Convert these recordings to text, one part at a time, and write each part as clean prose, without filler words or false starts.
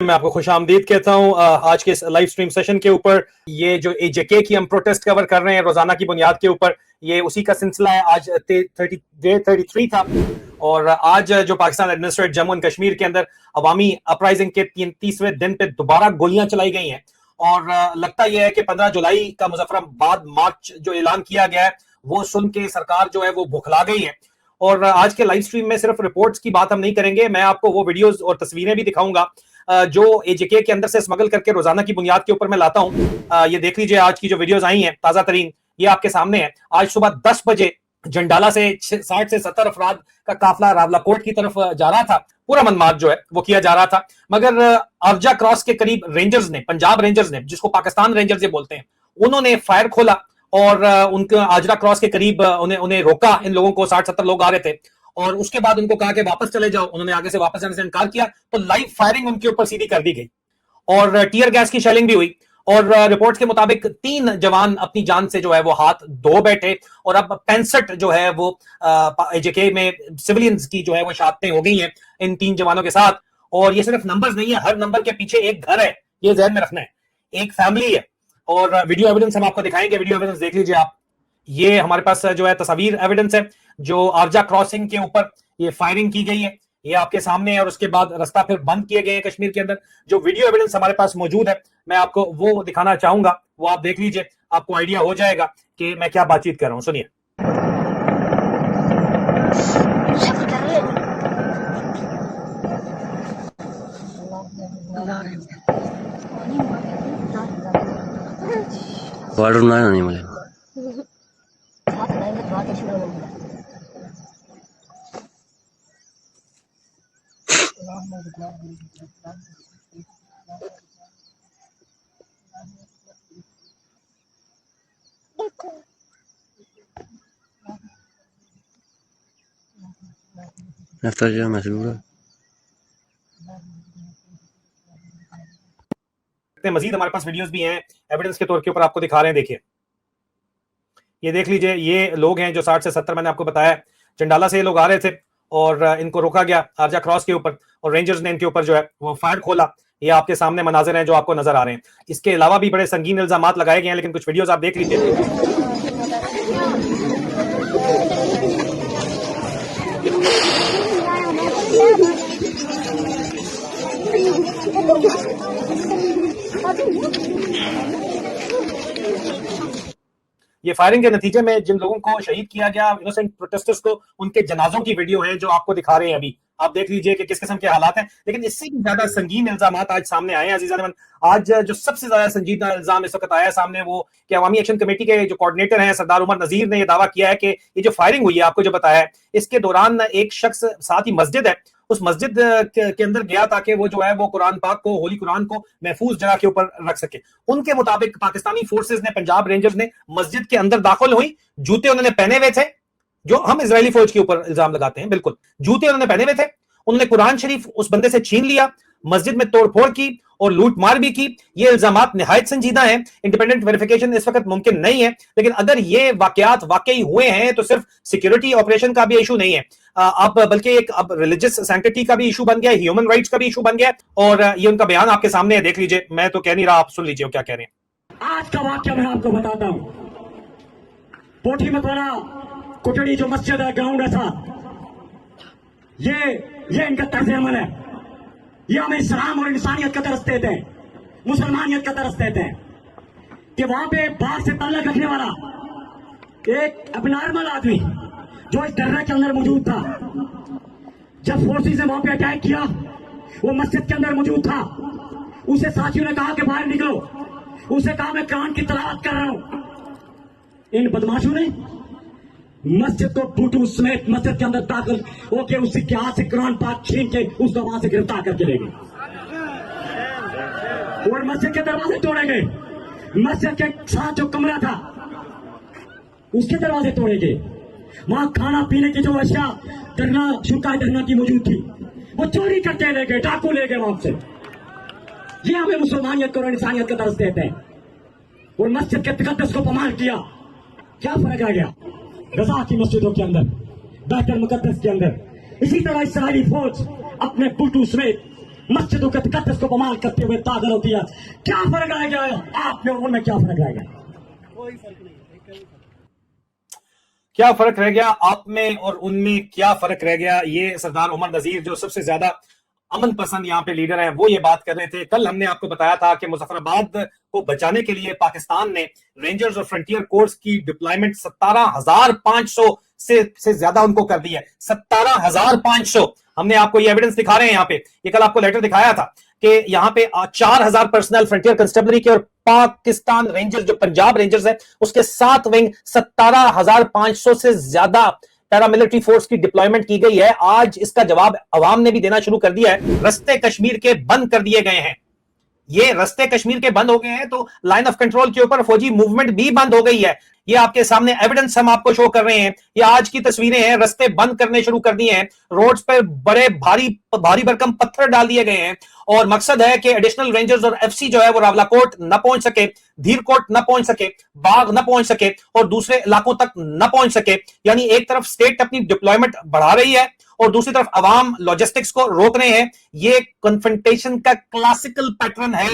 मैं आपको खुश आमदीद कहता हूँ आज के इस लाइव स्ट्रीम सेशन के ऊपर। ये जो एजेके की हम प्रोटेस्ट कवर कर रहे हैं रोजाना की बुनियाद के ऊपर, ये उसी का सिलसिला है। आज डे 33 था और आज जो पाकिस्तान एडमिनिस्ट्रेट जम्मू एंड कश्मीर के अंदर अवामी अपराइजिंग के 33वें दिन पे दोबारा गोलियां चलाई गई हैं और लगता यह है कि 15 जुलाई का मुजफ्फराबाद मार्च जो ऐलान किया गया है वो सुन के सरकार जो है वो बुखला गई है। और आज के लाइव स्ट्रीम में सिर्फ रिपोर्ट्स की बात हम नहीं करेंगे, मैं आपको वो वीडियोस और तस्वीरें भी दिखाऊंगा जो एजेके के अंदर से स्मगल करके रोजाना की बुनियाद के ऊपर मैं लाता हूं। ये देख लीजिए, आज की जो वीडियोस आई हैं ताजा तरीन, ये आपके सामने है। आज सुबह 10 बजे जंडाला से 60 से 70 अफराद का काफिला रावलाकोट की तरफ जा रहा था। पूरा मनमाद जो है वो किया जा रहा था, मगर अर्जा क्रॉस के करीब रेंजर्स ने, पंजाब रेंजर्स ने, जिसको पाकिस्तान रेंजर्स ये बोलते हैं, उन्होंने फायर खोला और उनके आजरा क्रॉस के करीब उन्हें रोका। इन लोगों को 60-70 लोग आ रहे थे और उसके बाद उनको कहा कि वापस चले जाओ। उन्होंने आगे से वापस जाने से इनकार किया तो लाइव फायरिंग उनके ऊपर सीधी कर दी गई और टीयर गैस की शेलिंग भी हुई। और रिपोर्ट्स के मुताबिक 3 जवान अपनी जान से जो है वो हाथ धो बैठे और अब 65 जो है वो एजेके में सिविलियंस की जो है वो शहादतें हो गई हैं इन 3 जवानों के साथ। और ये सिर्फ नंबर्स नहीं है, हर नंबर के पीछे एक घर है, ये ध्यान में रखना है, एक फैमिली है। और वीडियो एविडेंस हम आपको दिखाएंगे, वीडियो एविडेंस देख लीजिए आप। ये हमारे पास जो है तस्वीर एविडेंस है जो आरजा क्रॉसिंग के ऊपर ये फायरिंग की गई है, ये आपके सामने है। और उसके बाद रास्ता फिर बंद किए गए हैं कश्मीर के अंदर। जो वीडियो एविडेंस हमारे पास मौजूद है मैं आपको वो दिखाना चाहूंगा, वो आप देख लीजिए, आपको आइडिया हो जाएगा कि मैं क्या बातचीत कर रहा हूं। सुनिए। वाटर नहीं मुझे मजीद हमारे पास वीडियोस भी हैं एविडेंस के तौर के ऊपर, आपको दिखा रहे हैं। देखिए, ये देख लीजिए, ये लोग हैं जो 60 से 70 मैंने आपको बताया चंडाला से ये लोग आ रहे थे और इनको रोका गया आरजा क्रॉस के ऊपर और रेंजर्स ने इनके ऊपर जो है वो फायर खोला। ये आपके सामने मनाजिर हैं जो आपको नजर आ रहे हैं। इसके अलावा भी बड़े संगीन इल्जामात लगाए गए हैं, लेकिन कुछ वीडियोस आप देख लीजिए। ये फायरिंग के नतीजे में जिन लोगों को शहीद किया गया, इनोसेंट प्रोटेस्टर्स को, उनके जनाजों की वीडियो है जो आपको दिखा रहे हैं अभी। आप देख लीजिए कि किस किस्म के हालात हैं। लेकिन इससे भी ज्यादा संगीन इल्जामात आज सामने आए हैं अजीज़ान। आज जो सबसे ज्यादा संजीदा इल्जाम इस वक्त आया सामने वो कि अवामी एक्शन कमेटी के जो कोऑर्डिनेटर हैं सरदार उमर नजीर ने यह दावा किया है कि ये जो फायरिंग हुई है, आपको जो बताया है, इसके दौरान एक शख्स, साथ ही मस्जिद है, उस मस्जिद के अंदर गया ताकि वो जो है वो कुरान पाक को, होली कुरान को महफूज जगह के ऊपर रख सके। उनके मुताबिक पाकिस्तानी फोर्सेस ने, पंजाब रेंजर्स ने मस्जिद के अंदर दाखिल हुई, जूते उन्होंने पहने हुए थे, जो हम इजरायली फौज के ऊपर इल्जाम लगाते हैं, बिल्कुल जूते उन्होंने पहने हुए थे। उन्होंने कुरान शरीफ उस बंदे से छीन लिया, मस्जिद में तोड़फोड़ की और लूट मार भी की। ये इल्जामात निहायत संजीदा हैं। इंडिपेंडेंट वेरिफिकेशन इस वक्त मुमकिन नहीं है, लेकिन अगर ये वाकयात वाकई हुए हैं तो सिर्फ सिक्योरिटी ऑपरेशन का भी इशू नहीं है, अब बल्कि एक अब रिलीजियस सैंक्टिटी का भी इशू बन गया है, ह्यूमन राइट्स का भी इशू बन गया है। और ये उनका बयान आपके सामने है, देख लीजिए। मैं तो कह नहीं रहा, आप सुन लीजिए क्या कह रहे हैं। आज का वाक्य मैं आपको बताता हूं। पोठी मतवाला कुटड़ी जो मस्जिद है, ग्राउंड है साहब, ये इनका तर्ज अमल है। ये हमें इस्लाम और इंसानियत का दर्स देते हैं, मुसलमानियत का दर्स देते हैं कि वहां पे बाहर से ताल्लुक रखने वाला एक अबनॉर्मल आदमी जो इस दर्रा के अंदर मौजूद था, जब फोर्सेस ने वहां पे अटैक किया, वो मस्जिद के अंदर मौजूद था। उसे साथियों ने कहा कि बाहर निकलो, उसे कहा मैं कुरान की तिलावत कर रहा हूं। इन बदमाशों ने मस्जिद को बूटू समेत मस्जिद के अंदर दाखिल होकर उसके हाथ से कुरान पाक छीन के उसको वहां से गिरफ्तार करके ले गए और मस्जिद के दरवाजे तोड़े गए। मस्जिद के साथ जो कमरा था उसके दरवाजे तोड़े गए। वहां खाना पीने की जो अशिया धरना, शुका धरना की मौजूद थी, वो चोरी करके ले गए, डाकू ले गए वहां से। ये हमें मुसलमानियत और इंसानियत का दर्ज देते हैं। और मस्जिद के तकद्दुस को पमार किया। क्या फर्क आ गया गजा की मस्जिदों के अंदर, बैतुल मुकद्दस के अंदर? इसी तरह इस्राएली फौज अपने बुलटू समेत मस्जिदों के तकद्दुस को बमाल करते हुए दाखिल होती है। क्या फर्क रह गया है आप में और उनमें? क्या फर्क रह गया? क्या फर्क रह गया आप में और उनमें? क्या फर्क रह गया? ये सरदार उमर नजीर जो सबसे ज्यादा अमन पसंद यहाँ पे लीडर हैं, वो ये बात कर रहे थे। कल हमने आपको बताया था कि मुजफ्फराबाद को बचाने के लिए पाकिस्तान ने रेंजर्स और फ्रंटियर कोर्स की डिप्लॉयमेंट 17,500 से ज्यादा उनको कर दी है। 17,500। हमने आपको ये एविडेंस दिखा रहे हैं यहाँ पे। ये कल आपको लेटर दिखाया था कि यहाँ पे 4,000 पर्सनल फ्रंटियर कंस्टेबलरी के और पाकिस्तान रेंजर्स जो पंजाब रेंजर्स है उसके 7 विंग 17,500 से ज्यादा पैरामिलिट्री फोर्स की डिप्लॉयमेंट की गई है। आज इसका जवाब अवाम ने भी देना शुरू कर दिया है। रास्ते कश्मीर के बंद कर दिए गए हैं। ये रास्ते कश्मीर के बंद हो गए हैं तो लाइन ऑफ कंट्रोल के ऊपर फौजी मूवमेंट भी बंद हो गई है। ये आपके सामने एविडेंस हम आपको शो कर रहे हैं। ये आज की तस्वीरें हैं। रास्ते बंद करने शुरू कर दिए हैं। रोड्स पर बड़े भारी भरकम पत्थर डाल दिए गए हैं और मकसद है कि एडिशनल रेंजर्स और एफसी जो है वो रावलाकोट न पहुंच सके, धीरकोट न पहुंच सके, बाग न पहुंच सके और दूसरे इलाकों तक न पहुंच सके। यानी एक तरफ स्टेट अपनी डिप्लॉयमेंट बढ़ा रही है और दूसरी तरफ अवाम लॉजिस्टिक्स को रोक रहे हैं। ये कन्फ्रंटेशन का क्लासिकल पैटर्न है।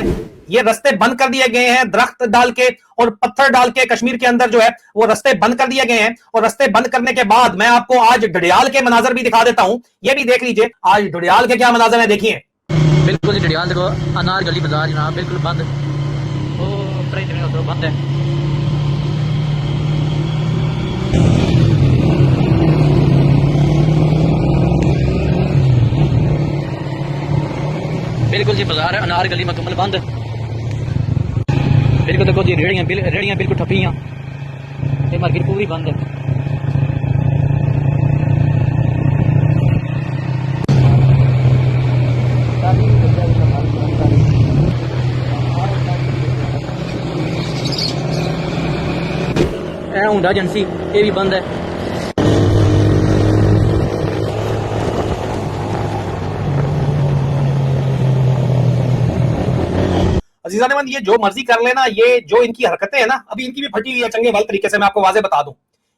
ये रास्ते बंद कर दिए गए हैं, दरख्त डाल के और पत्थर डाल के कश्मीर के अंदर जो है वो रास्ते बंद कर दिए गए हैं। और रास्ते बंद करने के बाद मैं आपको आज डडियाल के मनाजर भी दिखा देता हूं। ये भी देख लीजिए आज डडियाल के क्या मनाजर है, देखिए। बिल्कुल डडियाल देखो, अनार गली बाजार जनाब बिल्कुल बंद। वो बंद है। बिल्कुल जी बाजार है, अनार गली मुकम्मल बंद। बिल्कुल देखो जी रेड़ियां बिल्कुल ठप्पियां, ये मार्केट पूरी बंद है। हुंडा एजेंसी ये भी बंद है। अजीजान, ये जो मर्जी कर लेना, ये जो इनकी हरकतें हैं ना, अभी इनकी भी फटी हुई है चंगे वाल तरीके से। मैं आपको वाजे बता दूं,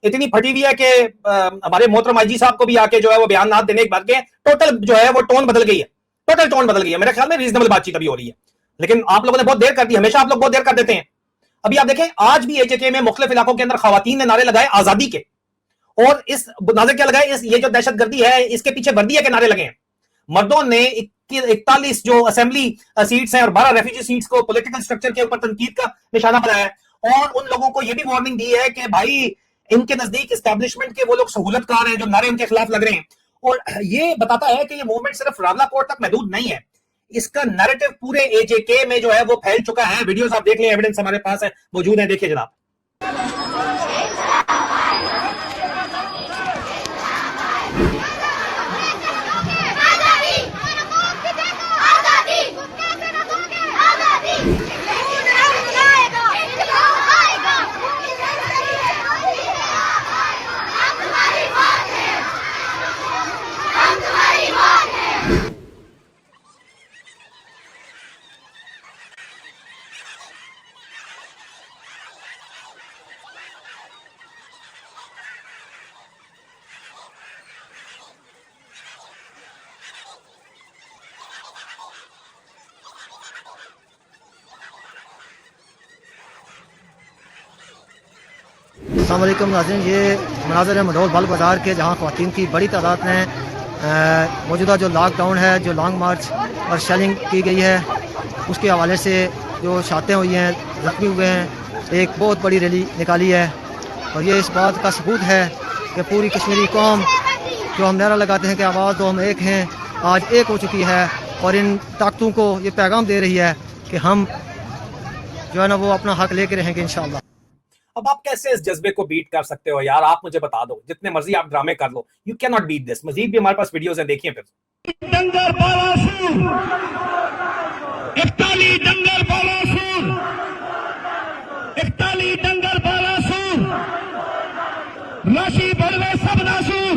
इतनी फटी हुई है कि हमारे मोहतरम आईजी साहब को भी आके जो है वो बयान देने के बाद के टोटल जो है वो टोन बदल गई है। टोटल टोन बदल गई है। मेरे ख्याल में रीजनेबल बातचीत अभी हो रही है, लेकिन आप लोगों ने बहुत देर कर दी। हमेशा आप लोग बहुत देर कर देते हैं। अभी आप देखें, आज भी एजेके में मुख्तलिफ इलाकों के अंदर खवातीन ने नारे लगाए आजादी के, और इस नारे क्या लगाए, ये जो दहशतगर्दी है इसके पीछे वर्दी के नारे लगे हैं। मर्दों ने 41 जो असेंबली सीट्स हैं और 12 रेफ्यूजी सीट्स को पॉलिटिकल स्ट्रक्चर के ऊपर तनकीद का निशाना बनाया है और उन लोगों को यह भी वार्निंग दी है कि भाई इनके नजदीक एस्टैब्लिशमेंट के वो लोग सहूलतकार हैं जो नारे उनके खिलाफ लग रहे हैं। और ये बताता है कि ये मूवमेंट सिर्फ रावलाकोट तक महदूद नहीं है, इसका नैरेटिव पूरे एजेके में जो है वो फैल चुका है। वीडियोस आप देख लें, एविडेंस हमारे पास है, मौजूद है, देखिए जनाब। अस्सलाम वालेकुम नाज़रीन, ये मनाज़र है मदौल बाल बाज़ार के, जहाँ ख़वातीन की बड़ी तादाद में मौजूदा जो लॉकडाउन है, जो लॉन्ग मार्च और शेलिंग की गई है, उसके हवाले से जो शातें हुई हैं, ज़ख्मी हुए हैं, एक बहुत बड़ी रैली निकाली है। और ये इस बात का सबूत है कि पूरी कश्मीरी कौम जो हम नारा लगाते हैं कि आवाज़ दो हम एक हैं, आज एक हो चुकी है और इन ताकतों को ये पैगाम दे रही है कि हम जो है ना वो अपना हक लेके रहेंगे इंशाअल्लाह। अब आप कैसे इस जज्बे को बीट कर सकते हो यार? आप मुझे बता दो, जितने मर्जी आप ड्रामे कर लो, you can not beat this. Majeed भी हमारे पास वीडियोस हैं, देखिए फिर। डंगर बालासूर, इफ्ताली डंगर बालासूर, इफ्ताली डंगर बालासूर, नाशी बड़वे सब नासूर,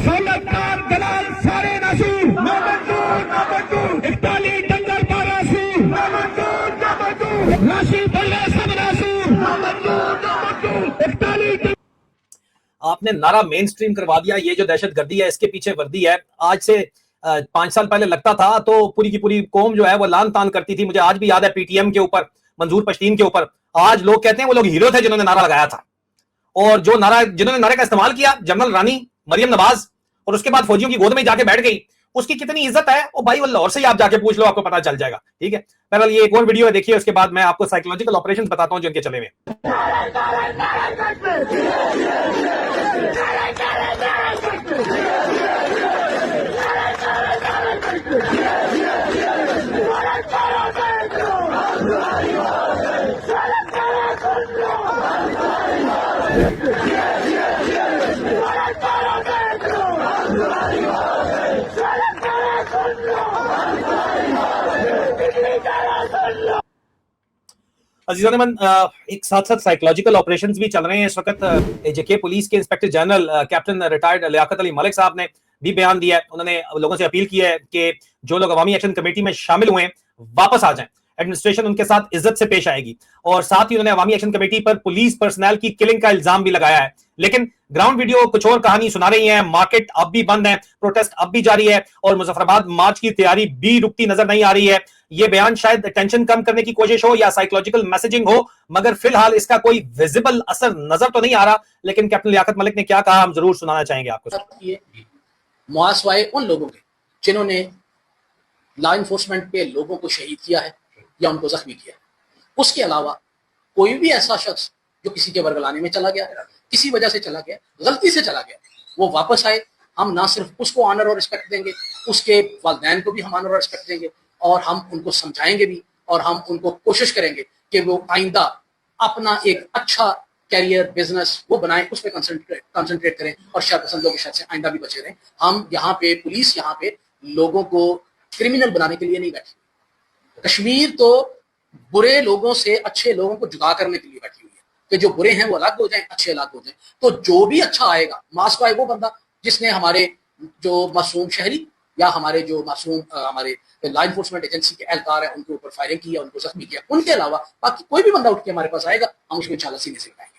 सौलतकार दलाल सारे नासूर, नामंजूर, इफ्ताली डंगर बालासूर, नामंजूर, नाशी बड़वे सब नासूर, आपने नारा मेन स्ट्रीम करवा दिया। ये जो दहशतगर्दी है इसके पीछे वर्दी है। आज से 5 साल पहले लगता था तो पूरी की पूरी कौम जो है वो लान तान करती थी। मुझे आज भी याद है पीटीएम के ऊपर, मंजूर पश्तीन के ऊपर, आज लोग कहते हैं वो लोग हीरो थे जिन्होंने नारा लगाया था। और जिन्होंने नारे का इस्तेमाल किया, जनरल रानी मरियम नवाज, और उसके बाद फौजियों की गोद में जाके बैठ गई, उसकी कितनी इज्जत है वो भाई वो लाहौर से ही आप जाके पूछ लो, आपको पता चल जाएगा। ठीक है, बहरहाल ये एक और वीडियो है, देखिए, उसके बाद मैं आपको साइकोलॉजिकल ऑपरेशंस बताता हूं जो इनके चले हुए। अजीज़ान, एक साथ साथ साइकोलॉजिकल ऑपरेशंस भी चल रहे हैं इस वक्त। एजेके पुलिस के inspector general captain retired Liaqat Ali Malik साहब ने भी बयान दिया है। उन्होंने लोगों से अपील की है कि जो लोग अवामी एक्शन कमेटी में शामिल हुए हैं वापस आ जाएं, एडमिनिस्ट्रेशन उनके साथ इज्जत से पेश आएगी। और साथ ही उन्होंने अवामी एक्शन कमेटी पर पुलिस पर्सनल की किलिंग का इल्जाम भी लगाया है। लेकिन ग्राउंड वीडियो कुछ और कहानी सुना रही है। मार्केट अब भी बंद है, प्रोटेस्ट अब भी जारी है और मुजफ्फराबाद मार्च की तैयारी भी रुकती नजर नहीं आ रही है। यह बयान शायद टेंशन कम करने की कोशिश हो या साइकोलॉजिकल मैसेजिंग हो, मगर फिलहाल इसका कोई विजिबल असर नजर तो नहीं आ रहा। लेकिन कैप्टन लियाकत मलिक ने क्या कहा हम जरूर सुनाना चाहेंगे आपको। मुआसवाए उन लोगों के जिन्होंने लॉ इन्फोर्समेंट पे लोगों को शहीद किया है या उनको जख्मी किया है। उसके अलावा कोई भी ऐसा शख्स जो किसी के बरगलाने में चला गया, किसी वजह से चला गया, गलती से चला गया, वो वापस आए, हम ना सिर्फ उसको ऑनर और रिस्पेक्ट देंगे, उसके वालिदैन को भी हम ऑनर और रिस्पेक्ट देंगे और हम उनको समझाएंगे भी और हम उनको कोशिश करेंगे कि वो आइंदा अपना एक अच्छा कैरियर बिजनेस वो बनाएं, उस पर कंसंट्रेट करें और शरपसंदों के शर से आइंदा भी बचे रहें। हम यहाँ पे पुलिस यहाँ पे लोगों को क्रिमिनल बनाने के लिए नहीं बैठी। कश्मीर तो बुरे लोगों से अच्छे लोगों को जुदा करने के लिए बैठी हुई है कि जो बुरे हैं वो अलग हो जाएं, अच्छे अलग हो जाएं। तो जो भी अच्छा आएगा, मास्क आए वो बंदा जिसने हमारे जो मासूम शहरी या हमारे जो मासूम हमारे लॉ इन्फोर्समेंट एजेंसी के एहलकार है उनके ऊपर फायरिंग की या उनको जख्मी किया, उनके अलावा बाकी कोई भी बंदा उठ के हमारे पास आएगा, हम उसको इंशाल्लाह सीने से लगाएंगे।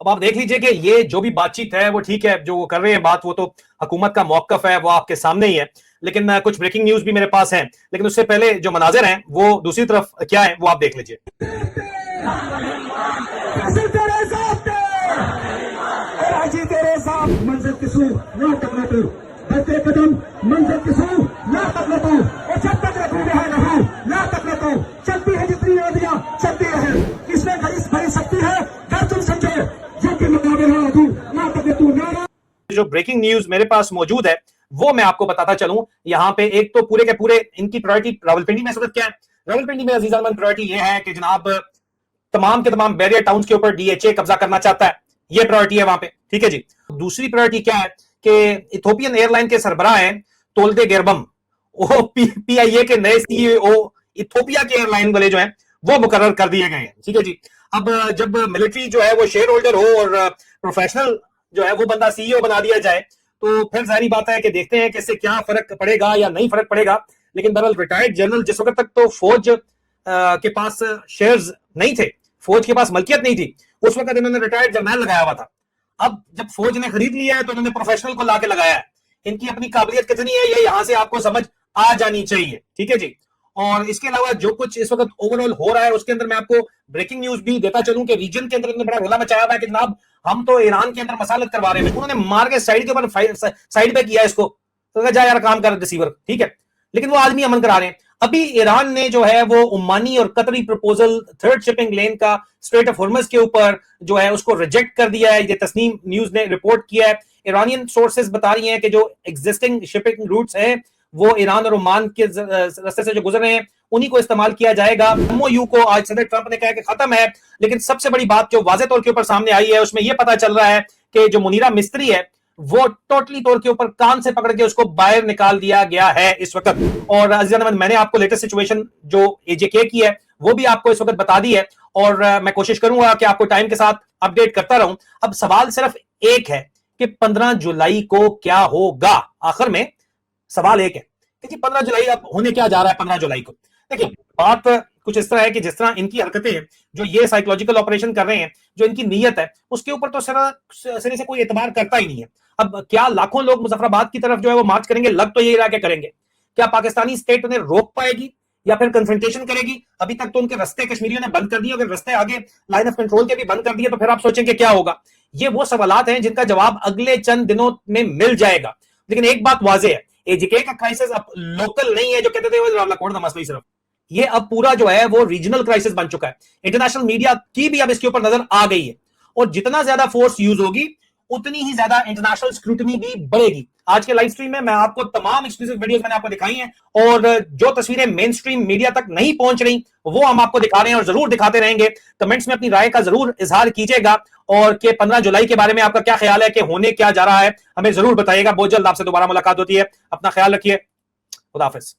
अब आप देख लीजिए कि ये जो भी बातचीत है वो ठीक है, जो वो कर रहे हैं बात, वो तो हुकूमत का मौकफ है, वो आपके सामने ही है। लेकिन कुछ ब्रेकिंग न्यूज भी मेरे पास है, लेकिन उससे पहले जो मनाजिर हैं वो दूसरी तरफ क्या है वो आप देख लीजिए। चलती है जितनी नदियां चलती रहे, इसमें बड़ी शक्ति है, घर तुम समझो जो कि मुकाबले तू नारा। जो ब्रेकिंग न्यूज मेरे पास मौजूद है वो मैं आपको बताता चलूं। यहाँ पे एक तो पूरे के पूरे इनकी प्रायोरिटी रावलपिंडी में इस वक्त क्या है। रावलपिंडी में अजीज अहमद प्रायोरिटी ये है कि जनाब तमाम के तमाम बैरियर टाउन्स के ऊपर डीएचए कब्जा करना चाहता है, ये प्रायोरिटी है वहां पे। ठीक है जी। दूसरी प्रायोरिटी क्या है कि इथोपियन एयरलाइन के सरबराह हैं तोल्दे गेरबम, वो पीआईए के नए सीईओ इथोपिया के एयरलाइन वाले जो हैं वो मुकर्रर कर दिए गए हैं। ठीक है जी। अब जब मिलिट्री जो है वो शेयर होल्डर हो और प्रोफेशनल जो है वो बंदा सीईओ बना दिया जाए तो फिर सारी बात है कि देखते हैं कि इससे क्या फर्क पड़ेगा या नहीं फर्क पड़ेगा। लेकिन बहरहाल रिटायर्ड जनरल जिस वक्त तक तो फौज के पास शेयर्स नहीं थे, फौज के पास मलकियत नहीं थी, उस वक्त इन्होंने रिटायर्ड जर्नल लगाया हुआ था। अब जब फौज ने खरीद लिया है तो इन्होंने प्रोफेशनल को लाके लगाया है। इनकी अपनी काबिलियत कितनी है ये यहां से आपको समझ आ जानी चाहिए। ठीक है जी। और इसके अलावा जो कुछ इस वक्त ओवरऑल हो रहा है उसके अंदर मैं आपको ब्रेकिंग न्यूज भी देता चलूं कि रीजन के अंदर इन्होंने बड़ा रोला मचाया हुआ है कि जनाब हम तो ईरान के अंदर मसालत करवा रहे हैं। उन्होंने मार के साइड के ऊपर साइड पे किया इसको, तो जा यार काम कर रिसीवर। ठीक है, लेकिन वो आदमी अमन करा रहे हैं। अभी ईरान ने जो है वो ओमानी और कतरी प्रपोजल थर्ड शिपिंग लेन का स्ट्रेट ऑफ हॉर्मज के ऊपर जो है उसको रिजेक्ट कर दिया है। ये तस्नीम न्यूज ने रिपोर्ट किया है। ईरानियन सोर्सेज बता रही हैं कि जो एग्जिस्टिंग शिपिंग रूट्स हैं वो ईरान और ओमान के रास्ते से जो गुजर रहे हैं उन्हीं को इस्तेमाल किया जाएगा। एमओयू को आज सदर ट्रंप ने कहा कि खत्म है, लेकिन सबसे बड़ी बात जो वाज़ेह तौर के ऊपर सामने आई है उसमें यह पता चल रहा है कि जो मुनीरा मिस्त्री है वो टोटली तौर के ऊपर कान से पकड़ के उसको बाहर निकाल दिया गया है इस वक्त। और अजीज़ान मैंने आपको लेटेस्ट सिचुएशन जो एजेके की है वो भी आपको इस वक्त बता दी है और मैं कोशिश करूंगा कि आपको टाइम के साथ अपडेट करता रहूं। अब सवाल सिर्फ एक है कि 15 जुलाई को क्या होगा। आखिर में सवाल एक है कि 15 जुलाई अब होने क्या जा रहा है। 15 जुलाई को देखिए बात कुछ इस तरह है कि जिस तरह इनकी हरकतें, जो ये साइकोलॉजिकल ऑपरेशन कर रहे हैं, जो इनकी नीयत है, उसके ऊपर तो सिरे से कोई एतबार करता ही नहीं है। अब क्या लाखों लोग मुजफ्फराबाद की तरफ जो है वो मार्च करेंगे? लग तो यही रहा है कि करेंगे। क्या पाकिस्तानी स्टेट उन्हें रोक पाएगी या फिर कन्फ्रंटेशन करेगी? अभी तक तो उनके रास्ते कश्मीरियों ने बंद कर दिए, अगर रास्ते आगे लाइन ऑफ कंट्रोल के भी बंद कर दिए तो फिर आप सोचेंगे क्या होगा। ये वो सवालात हैं जिनका जवाब अगले चंद दिनों में मिल जाएगा। लेकिन एक बात वाज़ेह है, एजेके का क्राइसिस अब लोकल नहीं है जो कहते थे वो रावलाकोट का मसला ही सिर्फ, ये अब पूरा जो है वो रीजनल क्राइसिस बन चुका है। इंटरनेशनल मीडिया की भी अब इसके ऊपर नजर आ गई है और जितना ज्यादा फोर्स यूज होगी उतनी ही ज्यादा इंटरनेशनल स्क्रूटनी भी बढ़ेगी। आज के लाइव स्ट्रीम में मैं आपको तमाम एक्सक्लूसिव वीडियोस मैंने आपको दिखाई हैं और जो तस्वीरें मेन स्ट्रीम मीडिया तक नहीं पहुंच रही वो हम आपको दिखा रहे हैं और जरूर दिखाते रहेंगे। कमेंट्स में अपनी राय का जरूर इजहार कीजिएगा और कि 15 जुलाई के बारे में आपका क्या ख्याल है कि होने क्या जा रहा है, हमें जरूर बताइएगा। बहुत जल्द आपसे दोबारा मुलाकात होती है, अपना ख्याल रखिए, खुदा हाफिज।